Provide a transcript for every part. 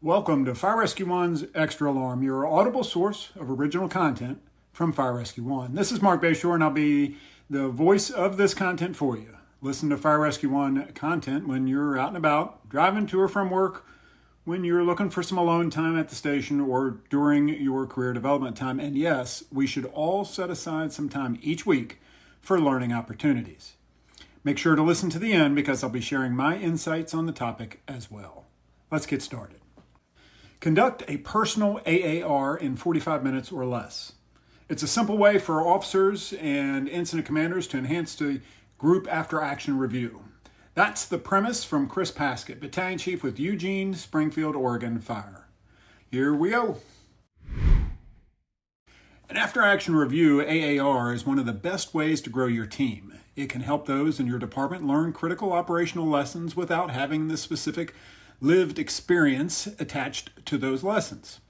Welcome to Fire Rescue One's Extra Alarm, your audible source of original content from Fire Rescue One. This is Mark Bayshore, and I'll be the voice of this content for you. Listen to Fire Rescue One content when you're out and about, driving to or from work, when you're looking for some alone time at the station, or during your career development time. And yes, we should all set aside some time each week for learning opportunities. Make sure to listen to the end because I'll be sharing my insights on the topic as well. Let's get started. Conduct a personal AAR in 45 minutes or less. It's a simple way for officers and incident commanders to enhance the group after action review. That's the premise from Chris Paskett, Battalion Chief with Eugene Springfield, Oregon Fire. Here we go. An after action review, AAR, is one of the best ways to grow your team. It can help those in your department learn critical operational lessons without having the specific lived experience attached to those lessons.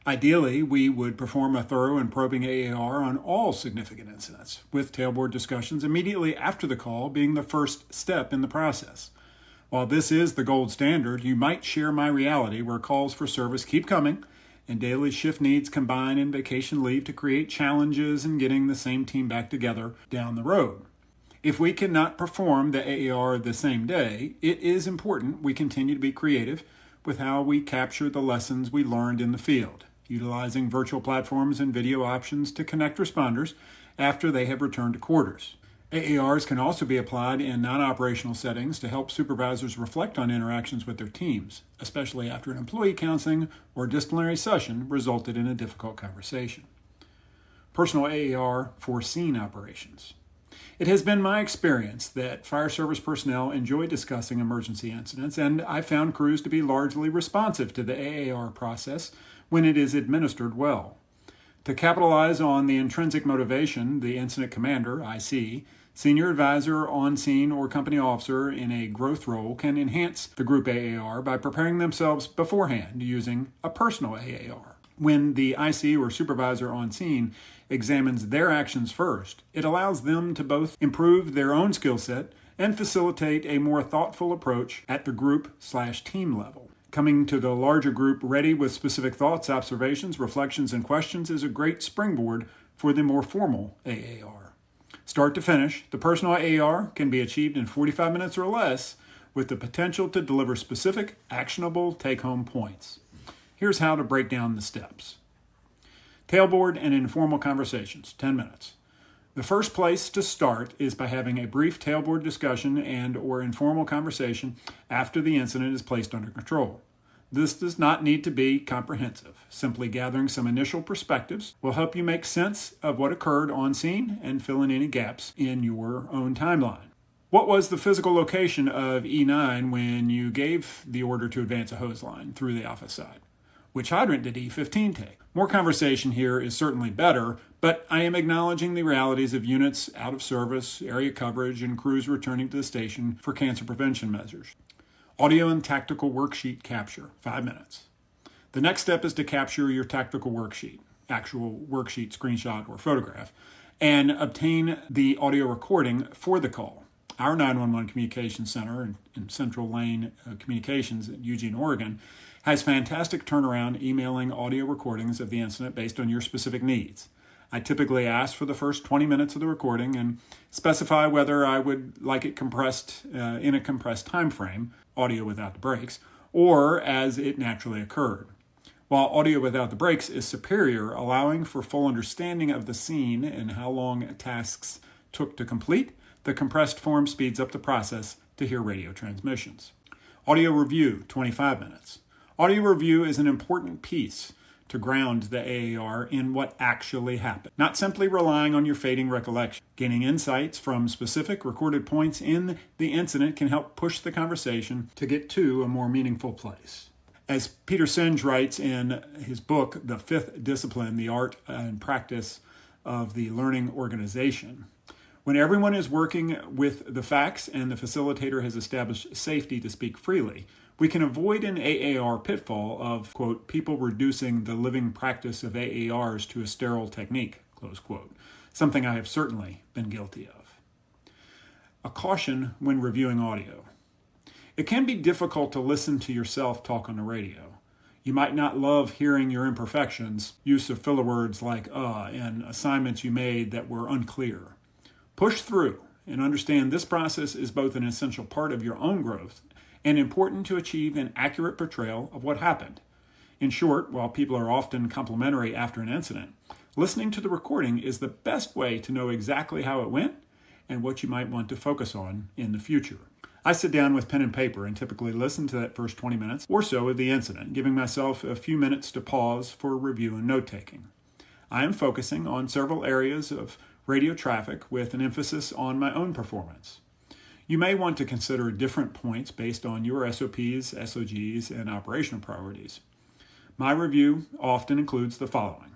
Ideally, we would perform a thorough and probing AAR on all significant incidents, with tailboard discussions immediately after the call being the first step in the process. While this is the gold standard, you might share my reality where calls for service keep coming and daily shift needs combine in vacation leave to create challenges in getting the same team back together down the road. If we cannot perform the AAR the same day, it is important we continue to be creative with how we capture the lessons we learned in the field, utilizing virtual platforms and video options to connect responders after they have returned to quarters. AARs can also be applied in non-operational settings to help supervisors reflect on interactions with their teams, especially after an employee counseling or disciplinary session resulted in a difficult conversation. Personal AAR for scene operations. It has been my experience that fire service personnel enjoy discussing emergency incidents, and I found crews to be largely responsive to the AAR process when it is administered well. To capitalize on the intrinsic motivation, the incident commander, IC, senior advisor, on-scene, or company officer in a growth role can enhance the group AAR by preparing themselves beforehand using a personal AAR. When the IC or supervisor on scene examines their actions first, it allows them to both improve their own skill set and facilitate a more thoughtful approach at the group/team level. Coming to the larger group ready with specific thoughts, observations, reflections, and questions is a great springboard for the more formal AAR. Start to finish, the personal AAR can be achieved in 45 minutes or less with the potential to deliver specific, actionable take-home points. Here's how to break down the steps. Tailboard and informal conversations, 10 minutes. The first place to start is by having a brief tailboard discussion and or informal conversation after the incident is placed under control. This does not need to be comprehensive. Simply gathering some initial perspectives will help you make sense of what occurred on scene and fill in any gaps in your own timeline. What was the physical location of E9 when you gave the order to advance a hose line through the office side? Which hydrant did E15 take? More conversation here is certainly better, but I am acknowledging the realities of units out of service, area coverage, and crews returning to the station for cancer prevention measures. Audio and tactical worksheet capture, 5 minutes. The next step is to capture your tactical worksheet, actual worksheet screenshot or photograph, and obtain the audio recording for the call. Our 911 Communications Center in Central Lane Communications in Eugene, Oregon, has fantastic turnaround emailing audio recordings of the incident based on your specific needs. I typically ask for the first 20 minutes of the recording and specify whether I would like it compressed in a compressed time frame, audio without the breaks, or as it naturally occurred. While audio without the breaks is superior, allowing for full understanding of the scene and how long tasks took to complete, the compressed form speeds up the process to hear radio transmissions. Audio review, 25 minutes. Audio review is an important piece to ground the AAR in what actually happened, not simply relying on your fading recollection. Gaining insights from specific recorded points in the incident can help push the conversation to get to a more meaningful place. As Peter Senge writes in his book, The Fifth Discipline, The Art and Practice of the Learning Organization, when everyone is working with the facts and the facilitator has established safety to speak freely, we can avoid an AAR pitfall of, quote, people reducing the living practice of AARs to a sterile technique, close quote, something I have certainly been guilty of. A caution when reviewing audio. It can be difficult to listen to yourself talk on the radio. You might not love hearing your imperfections, use of filler words like and assignments you made that were unclear. Push through and understand this process is both an essential part of your own growth and important to achieve an accurate portrayal of what happened. In short, while people are often complimentary after an incident, listening to the recording is the best way to know exactly how it went and what you might want to focus on in the future. I sit down with pen and paper and typically listen to that first 20 minutes or so of the incident, giving myself a few minutes to pause for review and note-taking. I am focusing on several areas of radio traffic with an emphasis on my own performance. You may want to consider different points based on your SOPs, SOGs, and operational priorities. My review often includes the following.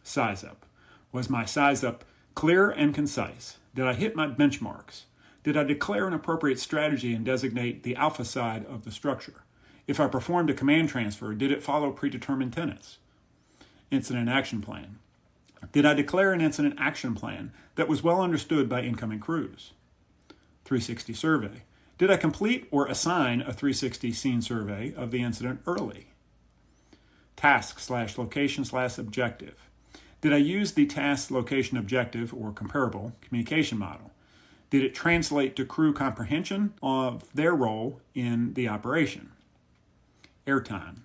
Size up. Was my size up clear and concise? Did I hit my benchmarks? Did I declare an appropriate strategy and designate the alpha side of the structure? If I performed a command transfer, did it follow predetermined tenets? Incident action plan. Did I declare an incident action plan that was well understood by incoming crews? 360 survey. Did I complete or assign a 360 scene survey of the incident early? Task/location/objective. Did I use the task, location, objective, or comparable communication model? Did it translate to crew comprehension of their role in the operation? Airtime.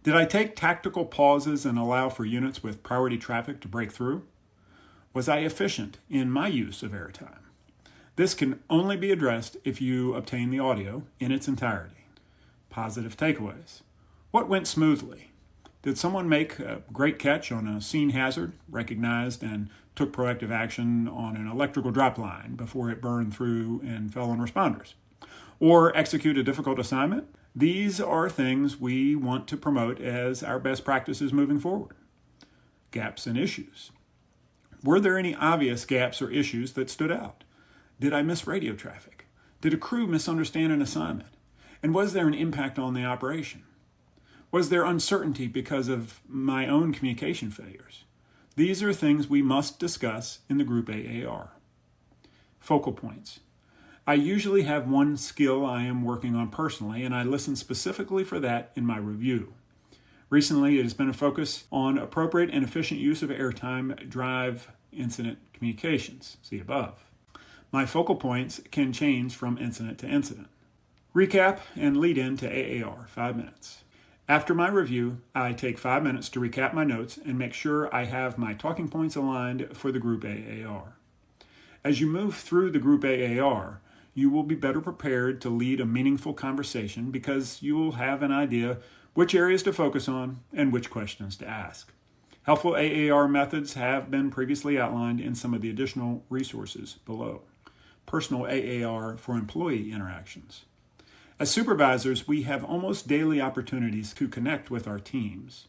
Did I take tactical pauses and allow for units with priority traffic to break through? Was I efficient in my use of airtime? This can only be addressed if you obtain the audio in its entirety. Positive takeaways. What went smoothly? Did someone make a great catch on a scene hazard, recognized and took proactive action on an electrical drop line before it burned through and fell on responders? Or execute a difficult assignment? These are things we want to promote as our best practices moving forward. Gaps and issues. Were there any obvious gaps or issues that stood out? Did I miss radio traffic? Did a crew misunderstand an assignment? And was there an impact on the operation? Was there uncertainty because of my own communication failures? These are things we must discuss in the group AAR. Focal points. I usually have one skill I am working on personally, and I listen specifically for that in my review. Recently, it has been a focus on appropriate and efficient use of airtime drive incident communications. See above. My focal points can change from incident to incident. Recap and lead in to AAR, 5 minutes. After my review, I take 5 minutes to recap my notes and make sure I have my talking points aligned for the group AAR. As you move through the group AAR, you will be better prepared to lead a meaningful conversation because you will have an idea which areas to focus on and which questions to ask. Helpful AAR methods have been previously outlined in some of the additional resources below. Personal AAR for employee interactions. As supervisors, we have almost daily opportunities to connect with our teams.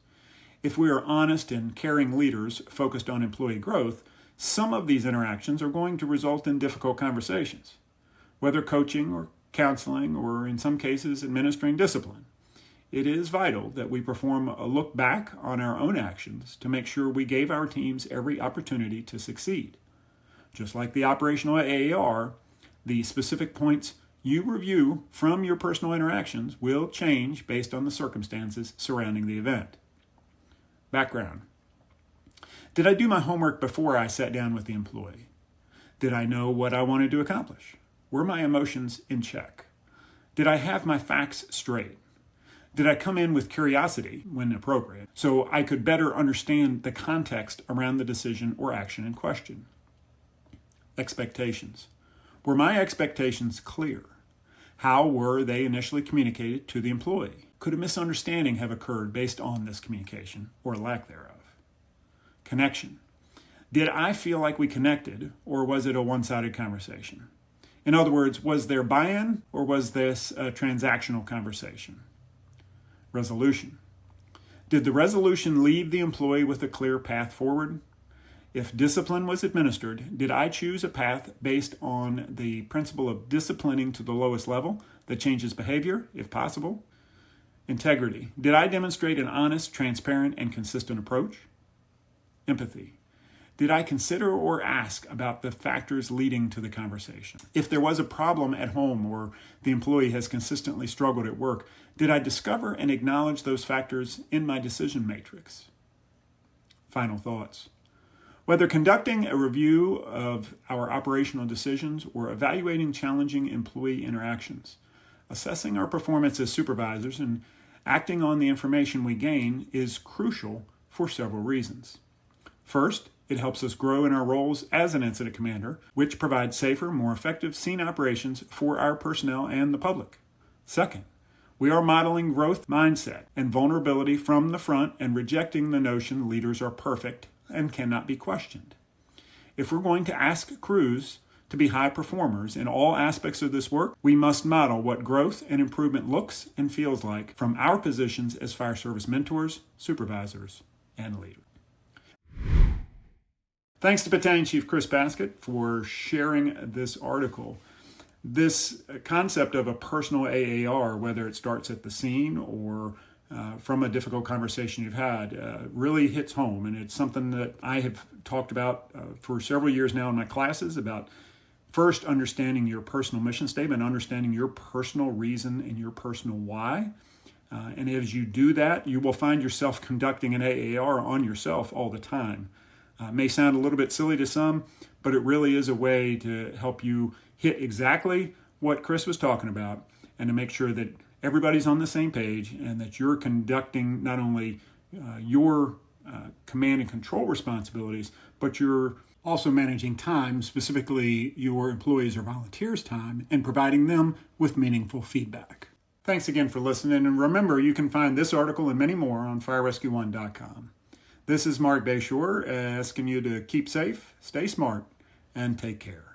If we are honest and caring leaders focused on employee growth, some of these interactions are going to result in difficult conversations, whether coaching or counseling or in some cases administering discipline. It is vital that we perform a look back on our own actions to make sure we gave our teams every opportunity to succeed. Just like the operational AAR, the specific points you review from your personal interactions will change based on the circumstances surrounding the event. Background. Did I do my homework before I sat down with the employee? Did I know what I wanted to accomplish? Were my emotions in check? Did I have my facts straight? Did I come in with curiosity when appropriate so I could better understand the context around the decision or action in question? Expectations. Were my expectations clear? How were they initially communicated to the employee? Could a misunderstanding have occurred based on this communication or lack thereof? Connection. Did I feel like we connected, or was it a one-sided conversation? In other words, was there buy-in, or was this a transactional conversation? Resolution. Did the resolution leave the employee with a clear path forward? If discipline was administered, did I choose a path based on the principle of disciplining to the lowest level that changes behavior, if possible? Integrity. Did I demonstrate an honest, transparent, and consistent approach? Empathy. Did I consider or ask about the factors leading to the conversation? If there was a problem at home or the employee has consistently struggled at work, did I discover and acknowledge those factors in my decision matrix? Final thoughts. Whether conducting a review of our operational decisions or evaluating challenging employee interactions, assessing our performance as supervisors and acting on the information we gain is crucial for several reasons. First, it helps us grow in our roles as an incident commander, which provides safer, more effective scene operations for our personnel and the public. Second, we are modeling growth mindset and vulnerability from the front and rejecting the notion leaders are perfect and cannot be questioned. If we're going to ask crews to be high performers in all aspects of this work, we must model what growth and improvement looks and feels like from our positions as fire service mentors, supervisors, and leaders. Thanks to Battalion Chief Chris Paskett for sharing this article. This concept of a personal AAR, whether it starts at the scene or from a difficult conversation you've had, really hits home. And it's something that I have talked about for several years now in my classes about first understanding your personal mission statement, understanding your personal reason and your personal why. And as you do that, you will find yourself conducting an AAR on yourself all the time. May sound a little bit silly to some, but it really is a way to help you hit exactly what Chris was talking about and to make sure that everybody's on the same page and that you're conducting not only your command and control responsibilities, but you're also managing time, specifically your employees or volunteers' time, and providing them with meaningful feedback. Thanks again for listening, and remember, you can find this article and many more on firerescue1.com. This is Mark Bayshore asking you to keep safe, stay smart, and take care.